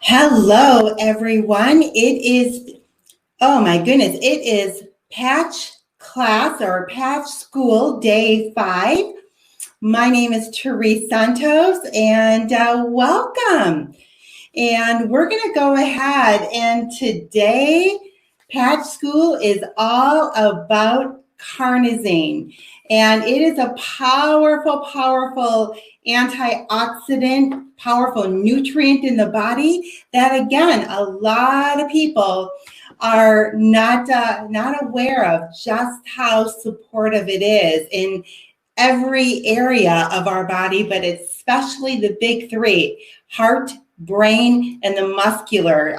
Hello, everyone. Oh my goodness, it is Patch class or Patch School Day 5. My name is Therese Santos and welcome. And we're going to go ahead and today Patch School is all about carnosine. And it is a powerful antioxidant, powerful nutrient in the body that, again, a lot of people are not aware of just how supportive it is in every area of our body, but especially the big three: heart, brain, and the muscular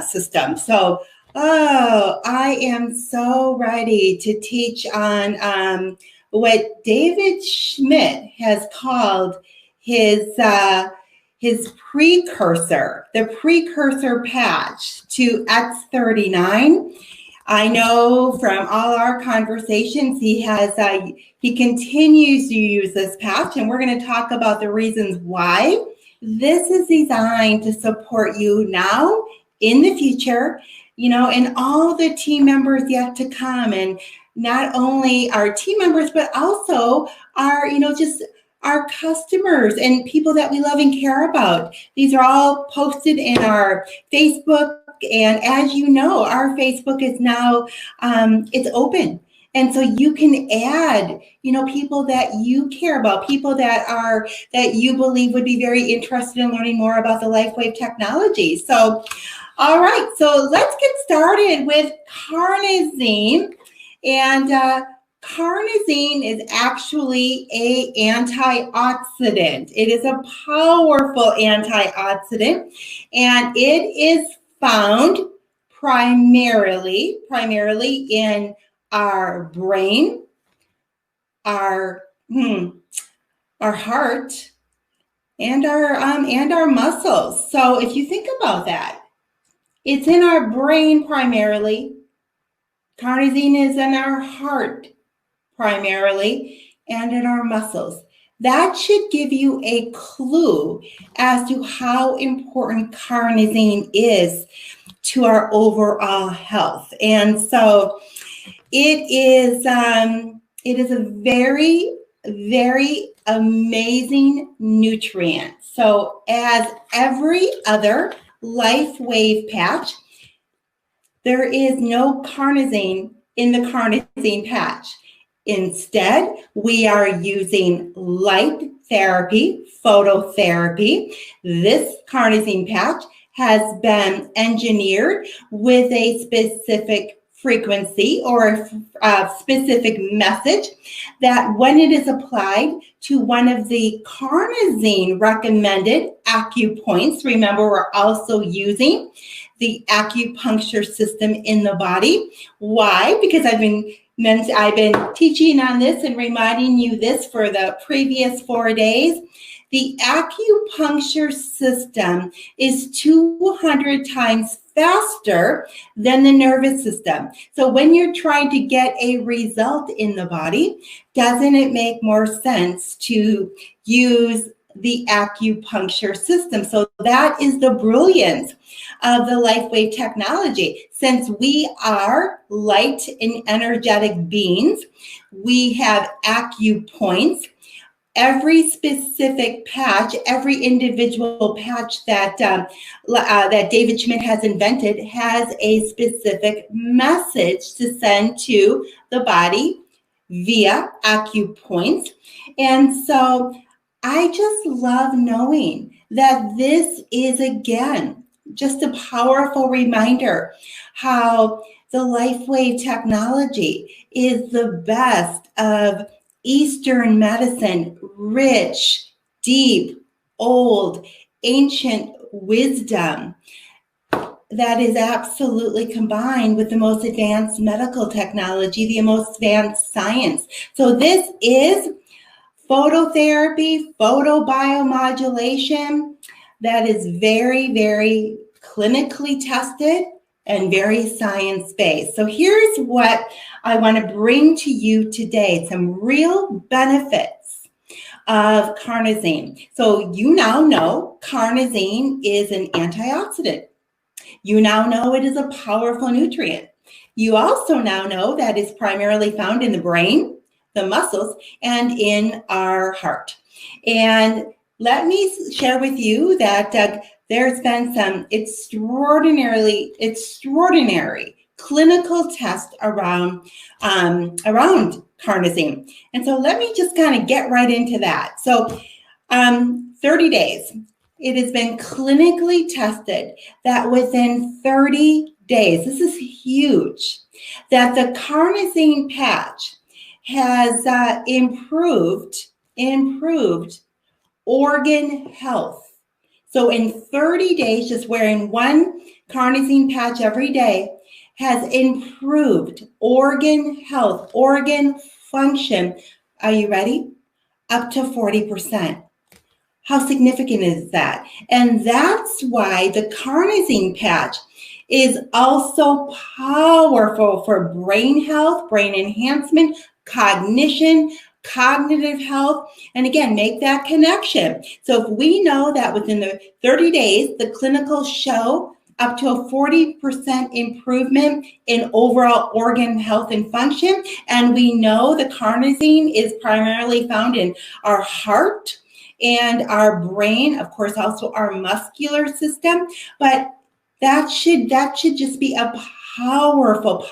system. So, I am so ready to teach on what David Schmidt has called his precursor, the precursor patch to X39. I know from all our conversations, he continues to use this patch, and we're going to talk about the reasons why. This is designed to support you now, in the future, and all the team members yet to come, and not only our team members, but also our, just our customers and people that we love and care about. These are all posted in our Facebook. And as you know, our Facebook is now, it's open. And so you can add, people that you care about, people that you believe would be very interested in learning more about the LifeWave technology. So, all right, so let's get started with carnosine. And carnosine is actually an antioxidant. It is a powerful antioxidant, and it is found primarily in our brain, our heart, and our muscles. So if you think about that, it's in our brain primarily. Carnosine is in our heart primarily, and in our muscles. That should give you a clue as to how important carnosine is to our overall health. And so it is a very, very amazing nutrient. So as every other LifeWave patch, there is no carnosine in the carnosine patch. Instead, we are using light therapy, phototherapy. This carnosine patch has been engineered with a specific frequency or a specific message that when it is applied to one of the carnosine recommended acupoints, remember we're also using the acupuncture system in the body. Why? Because I've been teaching on this and reminding you this for the previous 4 days. The acupuncture system is 200 times faster than the nervous system. So when you're trying to get a result in the body, doesn't it make more sense to use the acupuncture system? So that is the brilliance of the LifeWave technology. Since we are light and energetic beings, we have acupoints. Every specific patch, every individual patch that David Schmidt has invented has a specific message to send to the body via acupoints. And so I just love knowing that this is, again, just a powerful reminder how the LifeWave technology is the best of Eastern medicine, rich, deep, old, ancient wisdom that is absolutely combined with the most advanced medical technology, the most advanced science. So this is phototherapy, photobiomodulation that is very, very clinically tested and very science-based. So here's what I want to bring to you today, some real benefits of carnosine. So you now know carnosine is an antioxidant. You now know it is a powerful nutrient. You also now know that it's primarily found in the brain, the muscles, and in our heart. And let me share with you that there's been some extraordinary clinical tests around carnosine. And so let me just kind of get right into that. So 30 days. It has been clinically tested that within 30 days, this is huge, that the carnosine patch has improved organ health. So in 30 days, just wearing one carnosine patch every day has improved organ health, organ function. Are you ready? Up to 40%. How significant is that? And that's why the carnosine patch is also powerful for brain health, brain enhancement, cognition, cognitive health. And again, make that connection. So if we know that within the 30 days, the clinicals show up to a 40% improvement in overall organ health and function, and we know the carnosine is primarily found in our heart, and our brain, of course, also our muscular system. But that should just be a powerful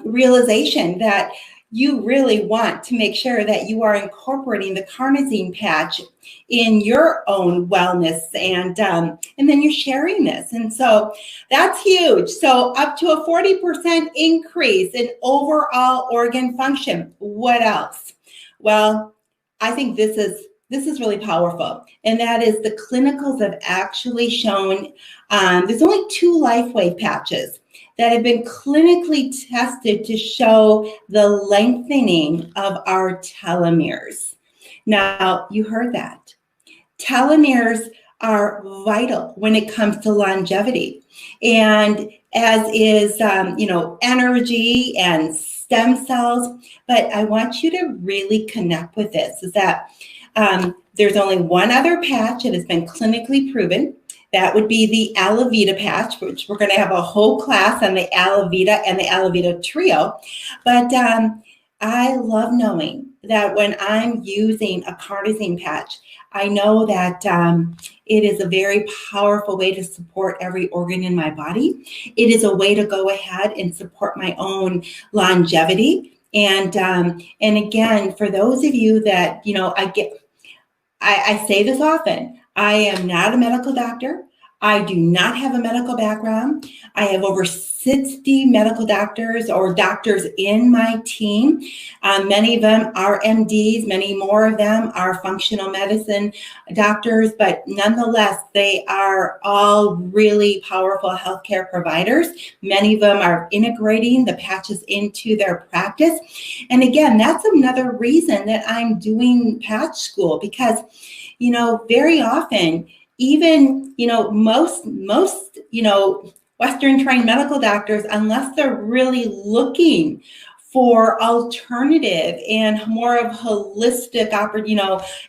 realization that you really want to make sure that you are incorporating the carnosine patch in your own wellness, and then you're sharing this. And so that's huge. So up to a 40% increase in overall organ function. What else? Well, I think this is really powerful, and that is the clinicals have actually shown there's only 2 LifeWave patches that have been clinically tested to show the lengthening of our telomeres. Now, you heard that. Telomeres are vital when it comes to longevity, and as is energy and stem cells. But I want you to really connect with this, is that there's only one other patch that has been clinically proven. That would be the Alavita patch, which we're going to have a whole class on the Alavita and the Alavita trio. But I love knowing that when I'm using a carnosine patch, I know that it is a very powerful way to support every organ in my body. It is a way to go ahead and support my own longevity. And again, for those of you that, I say this often, I am not a medical doctor. I do not have a medical background. I have over 60 medical doctors or doctors in my team. Many of them are MDs, many more of them are functional medicine doctors, but nonetheless, they are all really powerful healthcare providers. Many of them are integrating the patches into their practice. And again, that's another reason that I'm doing patch school, because, very often, even, most Western trained medical doctors, unless they're really looking for alternative and more of holistic,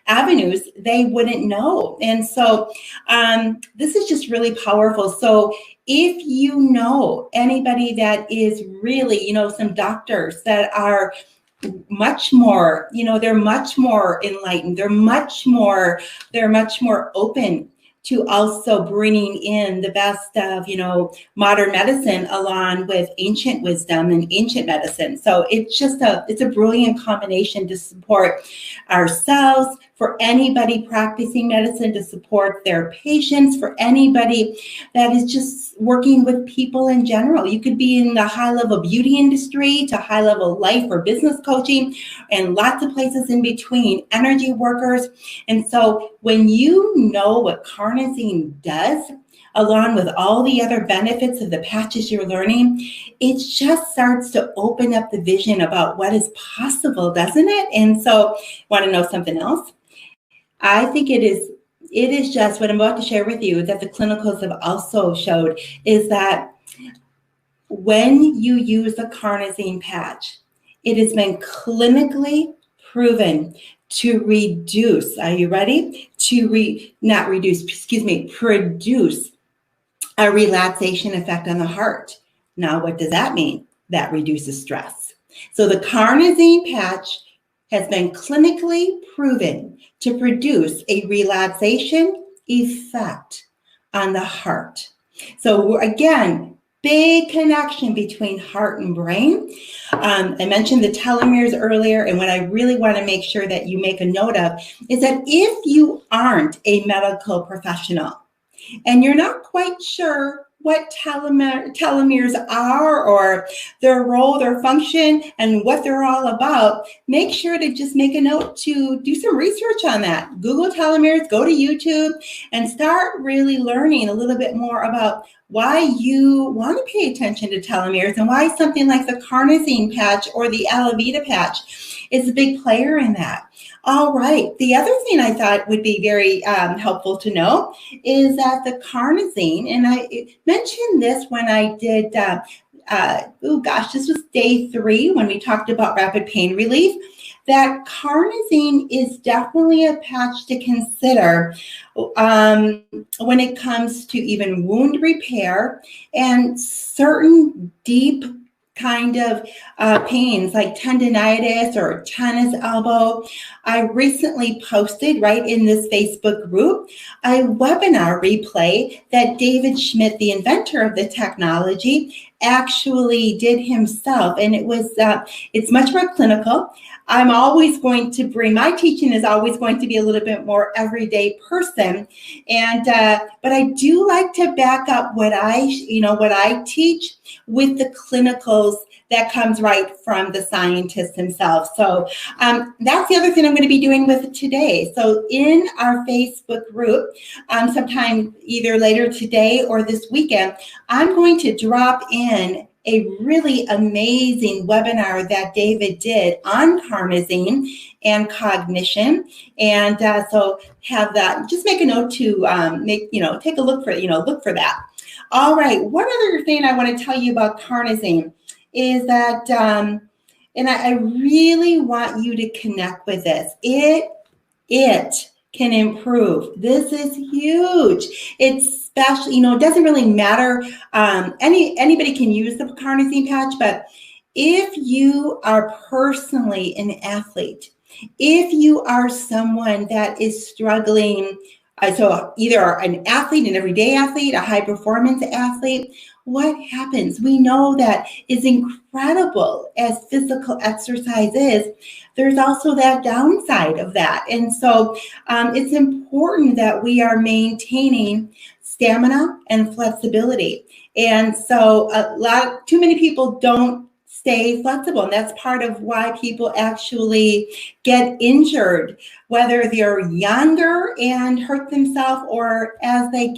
avenues, they wouldn't know. And so this is just really powerful. So if you know anybody that is really, some doctors that are much more, they're much more enlightened, they're much more open to also bringing in the best of, modern medicine along with ancient wisdom and ancient medicine. So it's a brilliant combination to support ourselves, for anybody practicing medicine, to support their patients, for anybody that is just working with people in general. You could be in the high-level beauty industry to high-level life or business coaching, and lots of places in between, energy workers. And so when you know what carnosine does, along with all the other benefits of the patches you're learning, it just starts to open up the vision about what is possible, doesn't it? And so, want to know something else? I think it is just what I'm about to share with you that the clinicals have also showed, is that when you use a carnosine patch, it has been clinically proven to reduce, are you ready? Not reduce, excuse me, produce a relaxation effect on the heart. Now, what does that mean? That reduces stress. So the Carnosine patch has been clinically proven to produce a relaxation effect on the heart. So again, big connection between heart and brain. I mentioned the telomeres earlier, and what I really want to make sure that you make a note of is that if you aren't a medical professional and you're not quite sure what telomeres are or their role, their function, and what they're all about, make sure to just make a note to do some research on that. Google telomeres, go to YouTube, and start really learning a little bit more about why you want to pay attention to telomeres and why something like the Carnosine patch or the Alavita patch is a big player in that. All right. The other thing I thought would be very helpful to know is that the Carnosine, and I mentioned this when I did, this was day 3 when we talked about rapid pain relief, that Carnosine is definitely a patch to consider when it comes to even wound repair and certain deep kind of pains like tendinitis or tennis elbow. I recently posted right in this Facebook group a webinar replay that David Schmidt, the inventor of the technology, actually did himself, and it's much more clinical. I'm always going to bring, my teaching is always going to be a little bit more everyday person, and but I do like to back up what I teach with the clinicals that comes right from the scientist himself. So that's the other thing I'm going to be doing with today. So in our Facebook group, sometime either later today or this weekend, I'm going to drop in a really amazing webinar that David did on Carnosine and cognition. And so have that, just make a note to take a look for that. All right, one other thing I want to tell you about Carnosine is that, and I really want you to connect with this. It can improve. This is huge. It's special, it doesn't really matter. Anybody can use the Carnosine patch, but if you are personally an athlete, if you are someone that is struggling, so either an athlete, an everyday athlete, a high performance athlete, what happens? We know that is incredible as physical exercise is. There's also that downside of that. And so it's important that we are maintaining stamina and flexibility. And so too many people don't stay flexible, and that's part of why people actually get injured, whether they're younger and hurt themselves or as they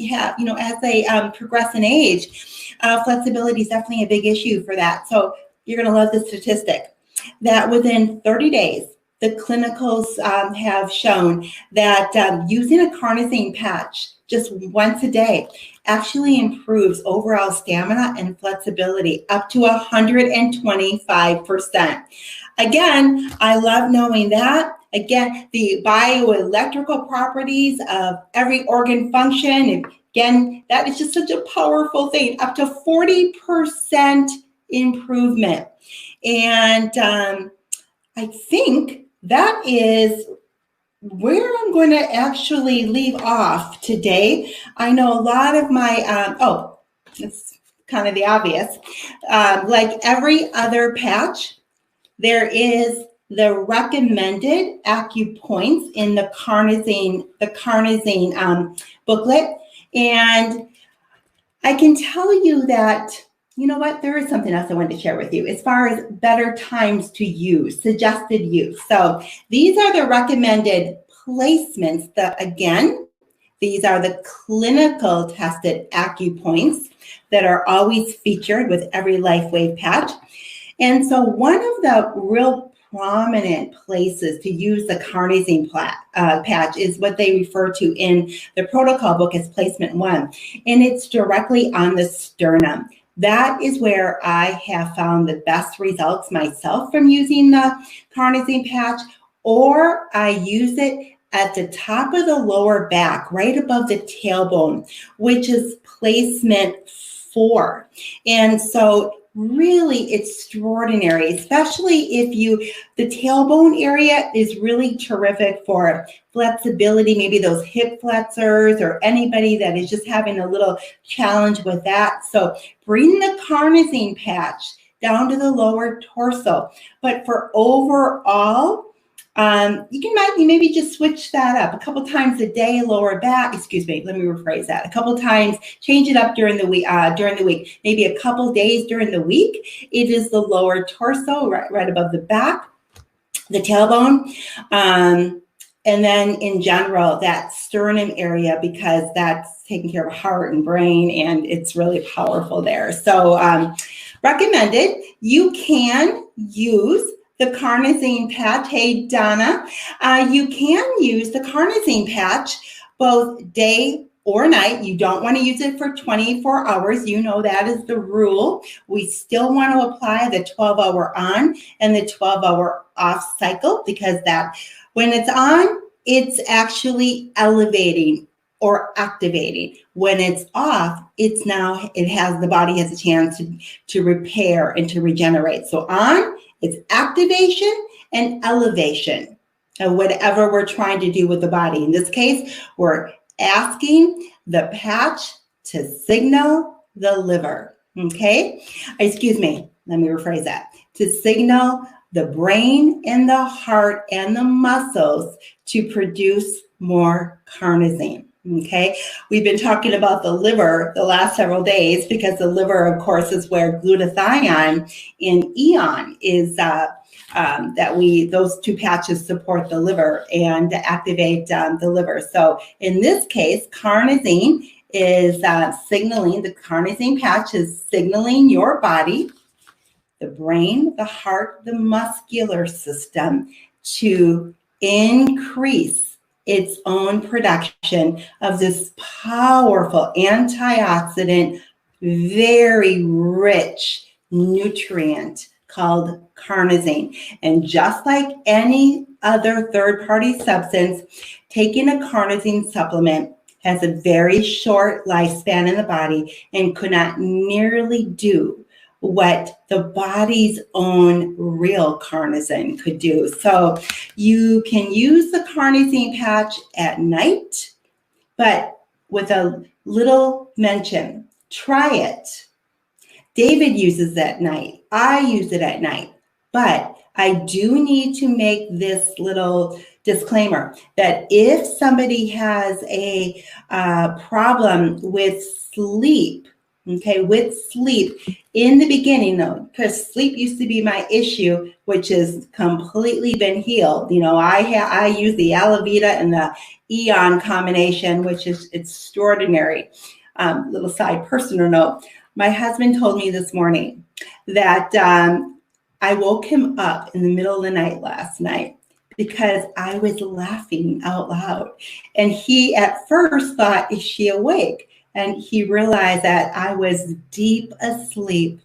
progress in age. Flexibility is definitely a big issue for that. So you're going to love the statistic that within 30 days, the clinicals have shown that using a Carnosine patch just once a day actually improves overall stamina and flexibility up to 125%. Again, I love knowing that. Again, the bioelectrical properties of every organ function, again, that is just such a powerful thing, up to 40% improvement. And I think that is where I'm going to actually leave off today. I know a lot of my, it's kind of the obvious. Like every other patch, there is the recommended acupoints in the Carnosine booklet. And I can tell you that, you know what, there is something else I wanted to share with you as far as better times to use, suggested use. So these are the recommended placements. Again, these are the clinical tested acupoints that are always featured with every LifeWave patch. And so one of the real prominent places to use the Carnosine patch is what they refer to in the protocol book as placement 1, and it's directly on the sternum. That is where I have found the best results myself from using the Carnosine patch, or I use it at the top of the lower back, right above the tailbone, which is placement 4. And so really extraordinary, especially if the tailbone area is really terrific for flexibility, maybe those hip flexors or anybody that is just having a little challenge with that. So bring the carnosine patch down to the lower torso. But for overall, you maybe just switch that up a couple times a day, lower back, excuse me, let me rephrase that. A couple times, change it up during the week, maybe a couple days during the week. It is the lower torso, right above the back, the tailbone. And then in general, that sternum area, because that's taking care of heart and brain, and it's really powerful there. So recommended. You can use the carnosine patch. Hey, Donna, you can use the carnosine patch both day or night. You don't want to use it for 24 hours. You know that is the rule. We still want to apply the 12-hour on and the 12-hour off cycle, because that when it's on, it's actually elevating or activating. When it's off, the body has a chance to repair and to regenerate. So on, it's activation and elevation of whatever we're trying to do with the body. In this case, we're asking the patch to signal the liver, okay? Excuse me, let me rephrase that. To signal the brain and the heart and the muscles to produce more carnosine. Okay, we've been talking about the liver the last several days, because the liver, of course, is where glutathione in EON is. Those two patches support the liver and activate the liver. So in this case, carnosine is signaling. The carnosine patch is signaling your body, the brain, the heart, the muscular system to increase its own production of this powerful antioxidant, very rich nutrient called carnosine. And just like any other third-party substance, taking a carnosine supplement has a very short lifespan in the body and could not nearly do what the body's own real carnosine could do. So you can use the carnosine patch at night, but with a little mention, try it. David uses it at night. I use it at night, but I do need to make this little disclaimer that if somebody has a problem with sleep, with sleep in the beginning, though, because sleep used to be my issue, which has completely been healed. I use the Alavita and the EON combination, which is extraordinary. Little side personal note, my husband told me this morning that I woke him up in the middle of the night last night because I was laughing out loud. And he at first thought, is she awake? And he realized that I was deep asleep,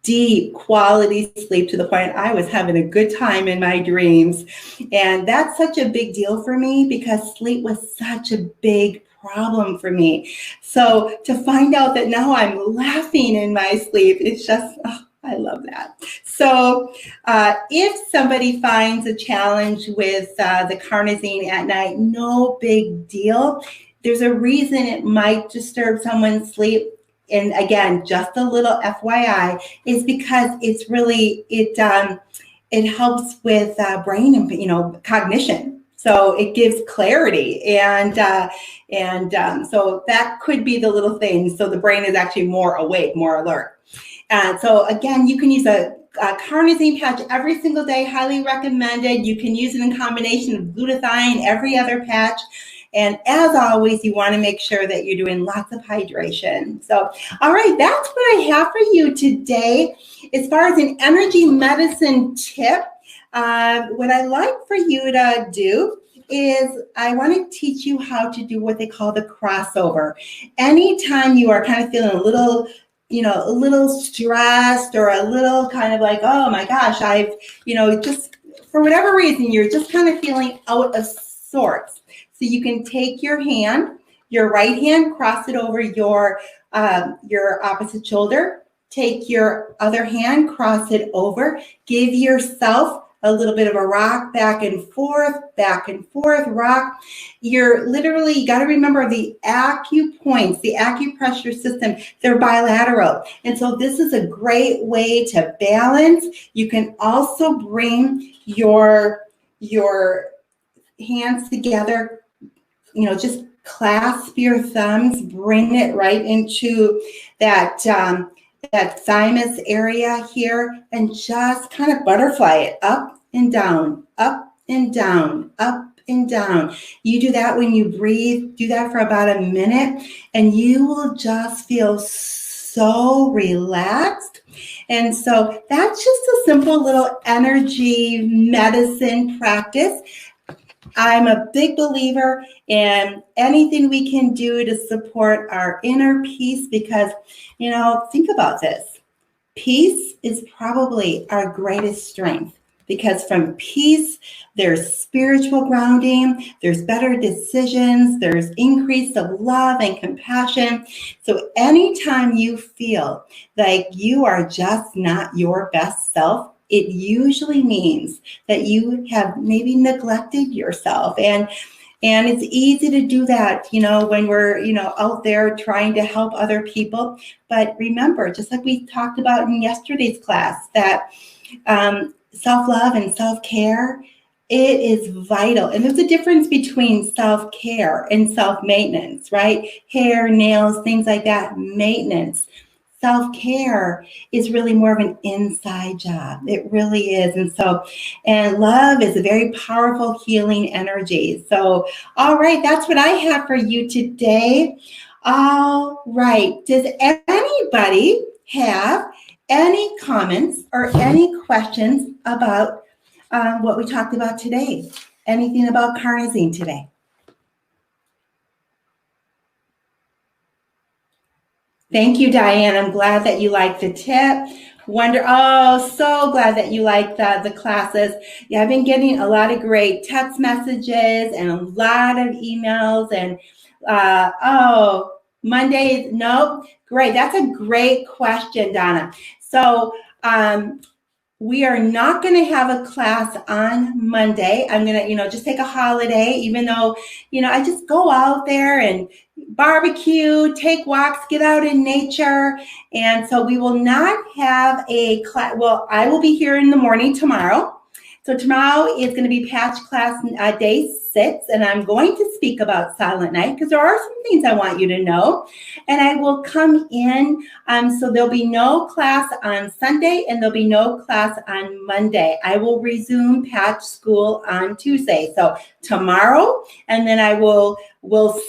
deep quality sleep, to the point I was having a good time in my dreams. And that's such a big deal for me, because sleep was such a big problem for me. So to find out that now I'm laughing in my sleep, it's just, I love that. So if somebody finds a challenge with the carnosine at night, no big deal. There's a reason it might disturb someone's sleep. And again, just a little FYI, is because it's really, it helps with brain and, cognition. So it gives clarity. And so that could be the little thing. So the brain is actually more awake, more alert. So again, you can use a carnosine patch every single day, highly recommended. You can use it in combination with glutathione, every other patch. And as always, you want to make sure that you're doing lots of hydration. So, all right, that's what I have for you today. As far as an energy medicine tip, what I like for you to do is I want to teach you how to do what they call the crossover. Anytime you are kind of feeling a little, a little stressed, or a little kind of like, oh my gosh, just for whatever reason, you're just kind of feeling out of sorts. So you can take your hand, your right hand, cross it over your opposite shoulder. Take your other hand, cross it over. Give yourself a little bit of a rock, back and forth, rock. You're literally, you got to remember the acupoints, the acupressure system, they're bilateral. And so this is a great way to balance. You can also bring your hands together, just clasp your thumbs, bring it right into that thymus area here, and just kind of butterfly it up and down, up and down, up and down. You do that when you breathe. Do that for about a minute, and you will just feel so relaxed. And so that's just a simple little energy medicine practice. I'm a big believer in anything we can do to support our inner peace because, think about this. Peace is probably our greatest strength because from peace, there's spiritual grounding, there's better decisions, there's increase of love and compassion. So anytime you feel like you are just not your best self, it usually means that you have maybe neglected yourself. And it's easy to do that, when we're, out there trying to help other people. But remember, just like we talked about in yesterday's class, that self-love and self-care, it is vital. And there's a difference between self-care and self-maintenance, right? Hair, nails, things like that, maintenance. Self-care is really more of an inside job. It really is. And love is a very powerful healing energy. So, all right, that's what I have for you today. All right. Does anybody have any comments or any questions about what we talked about today? Anything about carnosine today? Thank you, Diane. I'm glad that you liked the tip. So glad that you liked the classes. Yeah, I've been getting a lot of great text messages and a lot of emails. And Monday, nope. Great. That's a great question, Donna. So we are not going to have a class on Monday. I'm going to, just take a holiday, even though, I just go out there and barbecue, take walks, get out in nature. And so we will not have a class. Well, I will be here in the morning tomorrow. So tomorrow is going to be patch class day 6, and I'm going to speak about Silent Night because there are some things I want you to know. And I will come in, so there'll be no class on Sunday and there'll be no class on Monday. I will resume patch school on Tuesday. So tomorrow, and then we'll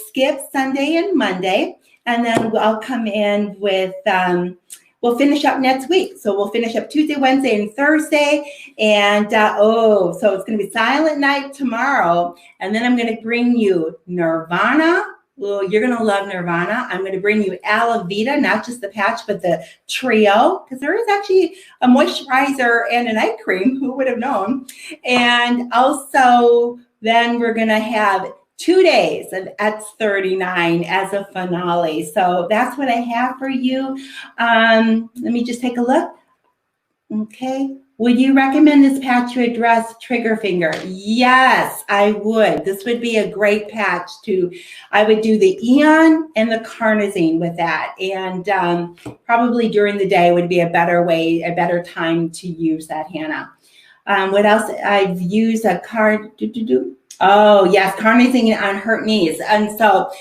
skip Sunday and Monday, and then I'll come in with we'll finish up next week. So we'll finish up Tuesday, Wednesday, and Thursday. And so it's going to be Silent Night tomorrow. And then I'm going to bring you Nirvana. Well, you're going to love Nirvana. I'm going to bring you Aloe Vita, not just the patch, but the trio, because there is actually a moisturizer and a night cream. Who would have known? And also, then we're going to have 2 days of X39 as a finale. So that's what I have for you. Let me just take a look. Okay. Would you recommend this patch to address trigger finger? Yes, I would. This would be a great patch I would do the Eon and the Carnosine with that. And probably during the day would be a better time to use that, Hannah. What else? I've used a Oh, yes, carnosine on hurt knees. And so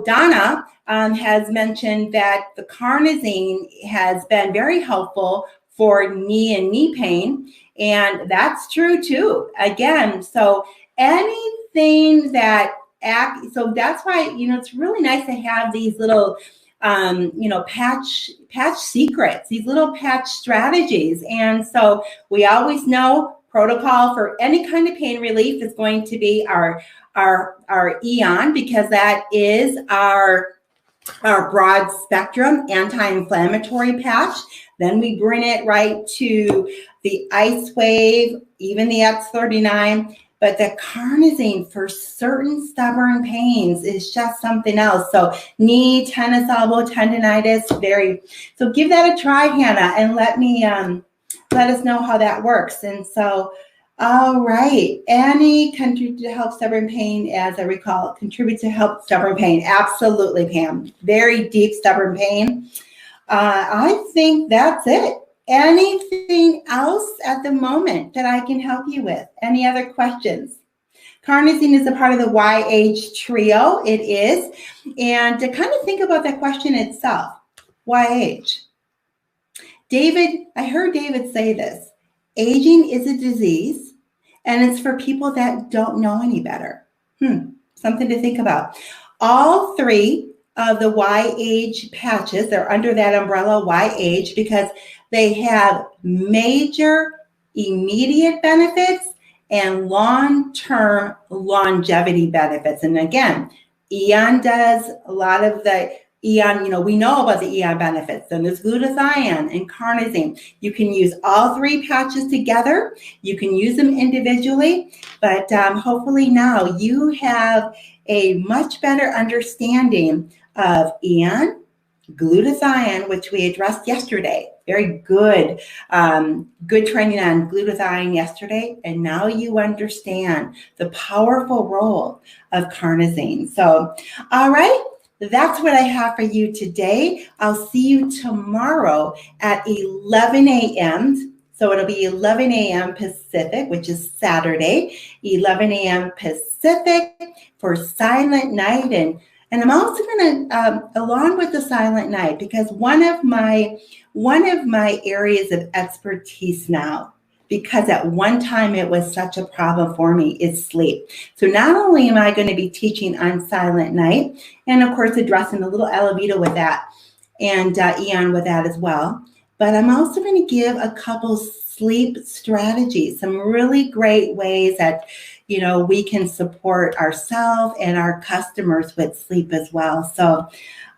Donna has mentioned that the carnosine has been very helpful for knee and knee pain. And that's true too. Again, so anything so that's why, it's really nice to have these little patch secrets, these little patch strategies. And so we always know protocol for any kind of pain relief is going to be our Eon, because that is our our broad spectrum anti-inflammatory patch. Then we bring it right to the Ice Wave, even the X39. But the Carnosine for certain stubborn pains is just something else. So knee, tennis elbow, tendonitis, so give that a try, Hannah, and let us know how that works. And so, all right, Annie contribute to help stubborn pain, as I recall, contribute to help stubborn pain. Absolutely, Pam. Very deep stubborn pain. I think that's it. Anything else at the moment that I can help you with? Any other questions? Carnosine is a part of the YH trio. It is. And to kind of think about that question itself, YH. David, I heard David say this. Aging is a disease, and it's for people that don't know any better. Something to think about. All three of the YH patches, they're under that umbrella YH because they have major immediate benefits and long-term longevity benefits. And again, Eon does a lot of the Eon, we know about the Eon benefits. Then there's glutathione and carnosine. You can use all three patches together. You can use them individually, but hopefully now you have a much better understanding of Eon, glutathione, which we addressed yesterday. Very good, good training on glutathione yesterday. And now you understand the powerful role of carnosine. So, all right. That's what I have for you today. I'll see you tomorrow at 11 a.m. So it'll be 11 a.m. Pacific, which is Saturday, 11 a.m. Pacific for Silent Night. And I'm also going to, along with the Silent Night, because one of my areas of expertise now, because at one time it was such a problem for me, is sleep. So not only am I going to be teaching on Silent Night, and of course addressing a little Alavita with that, and Eon with that as well, but I'm also going to give a couple sleep strategies, some really great ways that we can support ourselves and our customers with sleep as well. So,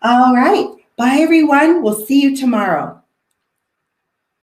all right, bye everyone. We'll see you tomorrow.